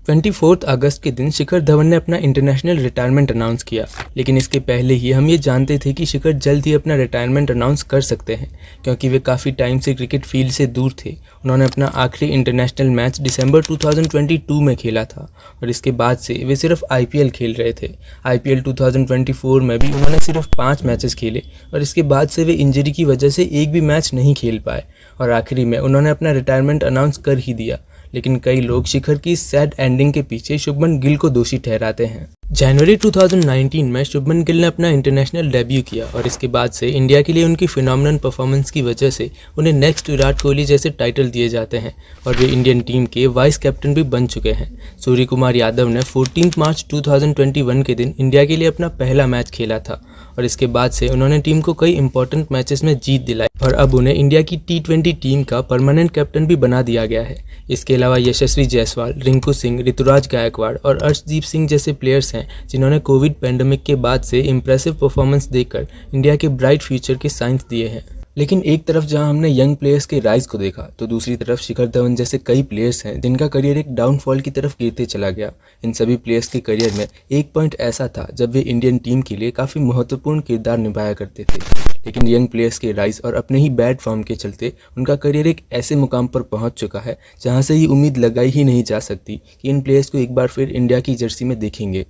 24 अगस्त के दिन शिखर धवन ने अपना इंटरनेशनल रिटायरमेंट अनाउंस किया, लेकिन इसके पहले ही हम ये जानते थे कि शिखर जल्द ही अपना रिटायरमेंट अनाउंस कर सकते हैं, क्योंकि वे काफ़ी टाइम से क्रिकेट फील्ड से दूर थे। उन्होंने अपना आखिरी इंटरनेशनल मैच दिसंबर 2022 में खेला था और इसके बाद से वे सिर्फ IPL खेल रहे थे। IPL 2024 में भी उन्होंने सिर्फ 5 मैचेस खेले और इसके बाद से वे इंजरी की वजह से एक भी मैच नहीं खेल पाए और आखिरी में उन्होंने अपना रिटायरमेंट अनाउंस कर ही दिया। लेकिन कई लोग शिखर की सैड एंडिंग के पीछे शुभमन गिल को दोषी ठहराते हैं। जनवरी 2019 में शुभमन गिल ने अपना इंटरनेशनल डेब्यू किया और इसके बाद से इंडिया के लिए उनकी फिनोमिनल परफॉर्मेंस की वजह से उन्हें नेक्स्ट विराट कोहली जैसे टाइटल दिए जाते हैं और वे इंडियन टीम के वाइस कैप्टन भी बन चुके हैं। सूर्य कुमार यादव ने 14 मार्च 2021 के दिन इंडिया के लिए अपना पहला मैच खेला था और इसके बाद से उन्होंने टीम को कई इंपॉर्टेंट मैचेस में जीत दिलाई और अब उन्हें इंडिया की T20 टीम का परमानेंट कैप्टन भी बना दिया गया है। इसके अलावा यशस्वी जायसवाल, रिंकू सिंह, ऋतुराज गायकवाड़ और अर्शदीप सिंह जैसे प्लेयर्स हैं जिन्होंने कोविड पैंडेमिक के बाद से इंप्रेसिव परफॉर्मेंस देकर इंडिया के ब्राइट फ्यूचर के साइंस दिए हैं। लेकिन एक तरफ जहां हमने यंग प्लेयर्स के राइज को देखा तो दूसरी तरफ शिखर धवन जैसे कई प्लेयर्स हैं जिनका करियर एक डाउनफॉल की तरफ गिरते चला गया। इन सभी प्लेयर्स के करियर में एक पॉइंट ऐसा था जब वे इंडियन टीम के लिए काफ़ी महत्वपूर्ण किरदार निभाया करते थे, लेकिन यंग प्लेयर्स के राइज और अपने ही बैड फॉर्म के चलते उनका करियर एक ऐसे मुकाम पर पहुंच चुका है जहां से ये उम्मीद लगाई ही नहीं जा सकती कि इन प्लेयर्स को एक बार फिर इंडिया की जर्सी में देखेंगे।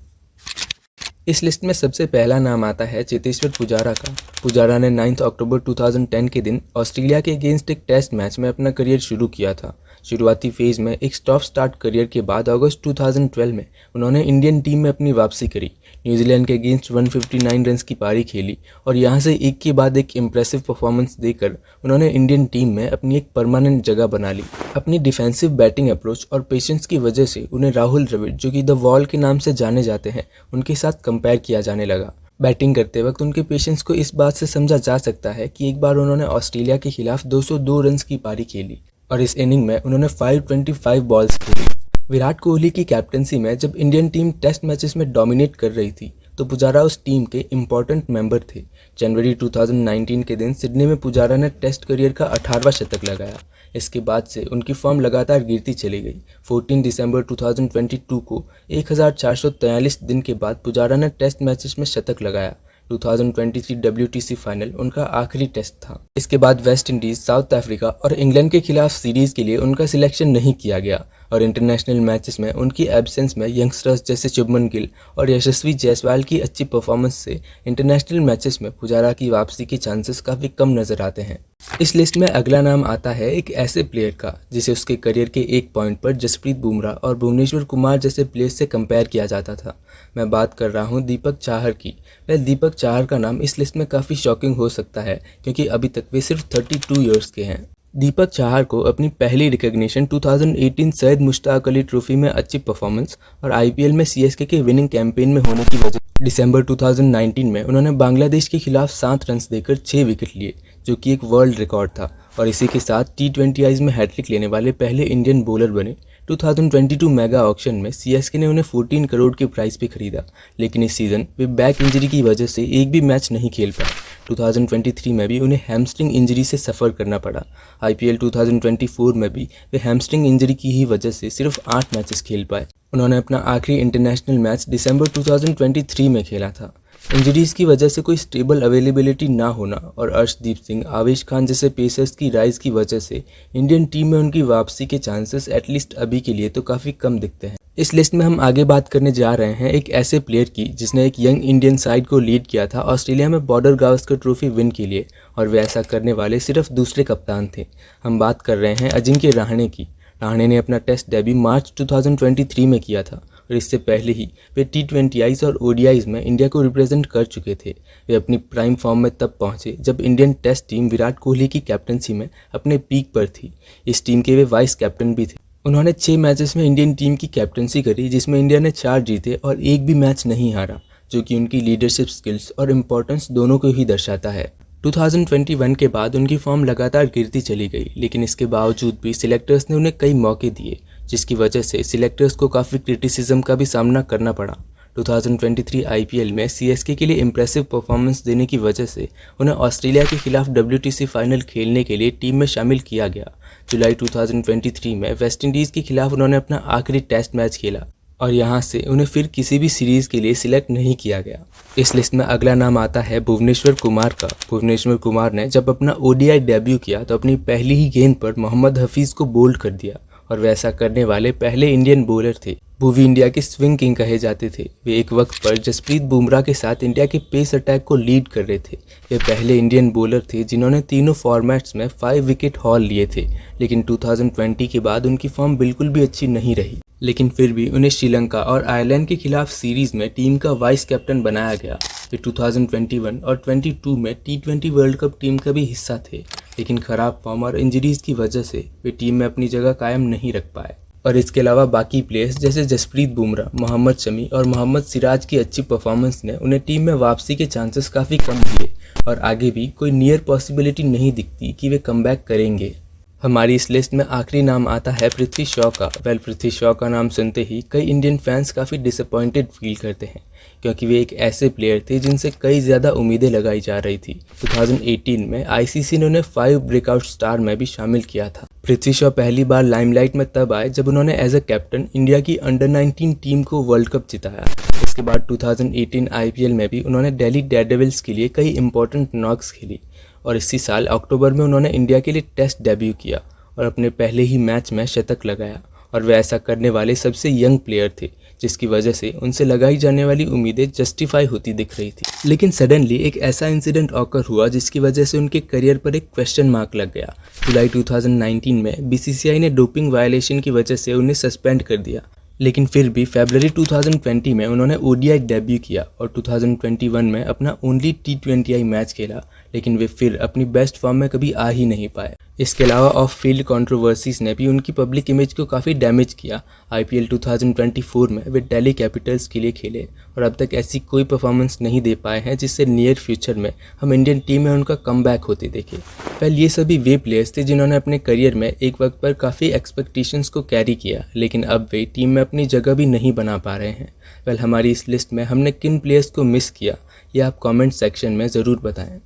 इस लिस्ट में सबसे पहला नाम आता है चेतेश्वर पुजारा का। पुजारा ने 9 अक्टूबर 2010 के दिन ऑस्ट्रेलिया के अगेंस्ट एक टेस्ट मैच में अपना करियर शुरू किया था। शुरुआती फेज़ में एक स्टॉप स्टार्ट करियर के बाद अगस्त 2012 में उन्होंने इंडियन टीम में अपनी वापसी करी। न्यूजीलैंड के अगेंस्ट 159 रन्स की पारी खेली और यहाँ से एक के बाद एक इम्प्रेसिव परफॉर्मेंस देकर उन्होंने इंडियन टीम में अपनी एक परमानेंट जगह बना ली। अपनी डिफेंसिव बैटिंग अप्रोच और पेशेंस की वजह से उन्हें राहुल द्रविड़, जो कि द वॉल के नाम से जाने जाते हैं, उनके साथ कंपेयर किया जाने लगा। बैटिंग करते वक्त उनके पेशेंस को इस बात से समझा जा सकता है कि एक बार उन्होंने ऑस्ट्रेलिया के खिलाफ 202 रन्स की पारी खेली और इस इनिंग में उन्होंने 525 बॉल्स खेली। विराट कोहली की कैप्टनसी में जब इंडियन टीम टेस्ट मैचेस में डोमिनेट कर रही थी तो पुजारा उस टीम के इम्पॉर्टेंट मेंबर थे। जनवरी 2019 के दिन सिडनी में पुजारा ने टेस्ट करियर का 18वां शतक लगाया। इसके बाद से उनकी फॉर्म लगातार गिरती चली गई। 14 दिसंबर 2022 को 1443 दिन के बाद पुजारा ने टेस्ट मैचेस में शतक लगाया। 2023 WTC फाइनल उनका आखिरी टेस्ट था। इसके बाद वेस्ट इंडीज, साउथ अफ्रीका और इंग्लैंड के खिलाफ सीरीज के लिए उनका सिलेक्शन नहीं किया गया और इंटरनेशनल मैचेस में उनकी एब्सेंस में यंगस्टर्स जैसे शुभमन गिल और यशस्वी जायसवाल की अच्छी परफॉर्मेंस से इंटरनेशनल मैचेस में पुजारा की वापसी के चांसेस काफ़ी कम नज़र आते हैं। इस लिस्ट में अगला नाम आता है एक ऐसे प्लेयर का जिसे उसके करियर के एक पॉइंट पर जसप्रीत बुमराह और भुवनेश्वर कुमार जैसे प्लेयर्स से कंपेयर किया जाता था। मैं बात कर रहा हूं दीपक चाहर की। वह दीपक चाहर का नाम इस लिस्ट में काफ़ी शॉकिंग हो सकता है क्योंकि अभी तक वे सिर्फ 32 ईयर्स के हैं। दीपक चाहर को अपनी पहली रिकॉग्निशन 2018 सैयद मुश्ताक अली ट्रॉफी में अच्छी परफॉर्मेंस और IPL में CSK के विनिंग कैंपेन में होने की वजह दिसंबर 2019 में उन्होंने बांग्लादेश के खिलाफ 7 रन्स देकर 6 विकेट लिए, जो कि एक वर्ल्ड रिकॉर्ड था और इसी के साथ T20Is में हैट्रिक लेने वाले पहले इंडियन बॉलर बने। 2022 मेगा ऑक्शन में CSK ने उन्हें 14 करोड़ के प्राइस पे खरीदा, लेकिन इस सीज़न वे बैक इंजरी की वजह से एक भी मैच नहीं खेल पाए। 2023 में भी उन्हें हैमस्ट्रिंग इंजरी से सफ़र करना पड़ा। IPL 2024 में भी वे हैमस्ट्रिंग इंजरी की ही वजह से सिर्फ 8 मैचेस खेल पाए। उन्होंने अपना आखिरी इंटरनेशनल मैच दिसंबर 2023 में खेला था। इंजरीज़ की वजह से कोई स्टेबल अवेलेबिलिटी ना होना और अर्शदीप सिंह, आवेश खान जैसे पेसर्स की राइज की वजह से इंडियन टीम में उनकी वापसी के चांसेस एटलीस्ट अभी के लिए तो काफ़ी कम दिखते हैं। इस लिस्ट में हम आगे बात करने जा रहे हैं एक ऐसे प्लेयर की जिसने एक यंग इंडियन साइड को लीड किया था ऑस्ट्रेलिया में बॉर्डर गावस्कर ट्रॉफी विन के लिए और वे ऐसा करने वाले सिर्फ दूसरे कप्तान थे। हम बात कर रहे हैं अजिंक्य रहाणे की। रहाणे ने अपना टेस्ट डेब्यू मार्च 2023 में किया था और इससे पहले ही वे T20Is और ODIs में इंडिया को रिप्रेजेंट कर चुके थे। वे अपनी प्राइम फॉर्म में तब पहुंचे जब Indian test team Virat Kohli की कैप्टनसी में अपने पीक पर थी। इस टीम के वे वाइस कैप्टन भी थे। उन्होंने 6 मैचेस में इंडियन टीम की कैप्टनसी करी जिसमें इंडिया ने 4 जीते और एक भी मैच नहीं हारा, जो कि उनकी लीडरशिप स्किल्स और इम्पोर्टेंस दोनों को ही दर्शाता है। 2021 के बाद उनकी फॉर्म लगातार गिरती चली गई, लेकिन इसके बावजूद भी सिलेक्टर्स ने उन्हें कई मौके दिए, जिसकी वजह से सिलेक्टर्स को काफ़ी क्रिटिसिज्म का भी सामना करना पड़ा। 2023 आईपीएल में सीएसके के लिए इम्प्रेसिव परफॉर्मेंस देने की वजह से उन्हें ऑस्ट्रेलिया के खिलाफ WTC फाइनल खेलने के लिए टीम में शामिल किया गया। जुलाई 2023 में वेस्टइंडीज़ के खिलाफ उन्होंने अपना आखिरी टेस्ट मैच खेला और यहाँ से उन्हें फिर किसी भी सीरीज़ के लिए सिलेक्ट नहीं किया गया। इस लिस्ट में अगला नाम आता है भुवनेश्वर कुमार का। भुवनेश्वर कुमार ने जब अपना ODI डेब्यू किया तो अपनी पहली ही गेंद पर मोहम्मद हफीज़ को बोल्ड कर दिया और वैसा करने वाले पहले इंडियन बॉलर थे। भुवी इंडिया के स्विंग किंग कहे जाते थे। वे एक वक्त पर जसप्रीत बुमराह के साथ इंडिया के पेस अटैक को लीड कर रहे थे। वे पहले इंडियन बॉलर थे जिन्होंने तीनों फॉर्मेट्स में 5 विकेट हॉल लिए थे, लेकिन 2020 के बाद उनकी फॉर्म बिल्कुल भी अच्छी नहीं रही। लेकिन फिर भी उन्हें श्रीलंका और आयरलैंड के खिलाफ सीरीज में टीम का वाइस कैप्टन बनाया गया। वे 2021 और 22 में T20 वर्ल्ड कप टीम का भी हिस्सा थे, लेकिन खराब फॉर्म और इंजरीज की वजह से वे टीम में अपनी जगह कायम नहीं रख पाए। और इसके अलावा बाकी प्लेयर्स जैसे जसप्रीत बुमराह, मोहम्मद शमी और मोहम्मद सिराज की अच्छी परफॉर्मेंस ने उन्हें टीम में वापसी के चांसेस काफ़ी कम दिए और आगे भी कोई नियर पॉसिबिलिटी नहीं दिखती कि वे कमबैक करेंगे। हमारी इस लिस्ट में आखिरी नाम आता है पृथ्वी शॉ का। पृथ्वी शॉ का नाम सुनते ही कई इंडियन फैंस काफ़ी डिसअपॉइंटेड फील करते हैं, क्योंकि वे एक ऐसे प्लेयर थे जिनसे कई ज़्यादा उम्मीदें लगाई जा रही थी। 2018 में ICC ने उन्हें 5 ब्रेकआउट स्टार में भी शामिल किया था। पृथ्वी शॉ पहली बार लाइमलाइट में तब आए जब उन्होंने एज अ कैप्टन इंडिया की अंडर-19 टीम को वर्ल्ड कप जिताया। इसके बाद 2018 IPL में भी उन्होंने दिल्ली डेयरडेविल्स के लिए कई इंपॉर्टेंट नॉक्स खेली और इसी साल अक्टूबर में उन्होंने इंडिया के लिए टेस्ट डेब्यू किया और अपने पहले ही मैच में शतक लगाया और वे ऐसा करने वाले सबसे यंग प्लेयर थे, जिसकी वजह से उनसे लगाई जाने वाली उम्मीदें जस्टिफाई होती दिख रही थी। लेकिन सडनली एक ऐसा इंसिडेंट ऑकर हुआ जिसकी वजह से उनके करियर पर एक क्वेश्चन मार्क लग गया। जुलाई 2019 में BCCI ने डोपिंग वायलेशन की वजह से उन्हें सस्पेंड कर दिया, लेकिन फिर भी फरवरी 2020 में उन्होंने ODI डेब्यू किया और 2021 में अपना ओनली T20I मैच खेला, लेकिन वे फिर अपनी बेस्ट फॉर्म में कभी आ ही नहीं पाए। इसके अलावा ऑफ फील्ड कंट्रोवर्सीज ने भी उनकी पब्लिक इमेज को काफ़ी डैमेज किया। IPL 2024 में वे दिल्ली कैपिटल्स के लिए खेले और अब तक ऐसी कोई परफॉर्मेंस नहीं दे पाए हैं जिससे नियर फ्यूचर में हम इंडियन टीम में उनका कमबैक होते देखें। ये सभी वे प्लेयर्स थे जिन्होंने अपने करियर में एक वक्त पर काफ़ी एक्सपेक्टेशंस को कैरी किया, लेकिन अब वे टीम में अपनी जगह भी नहीं बना पा रहे हैं। हमारी इस लिस्ट में हमने किन प्लेयर्स को मिस किया, ये आप कमेंट सेक्शन में ज़रूर बताएं।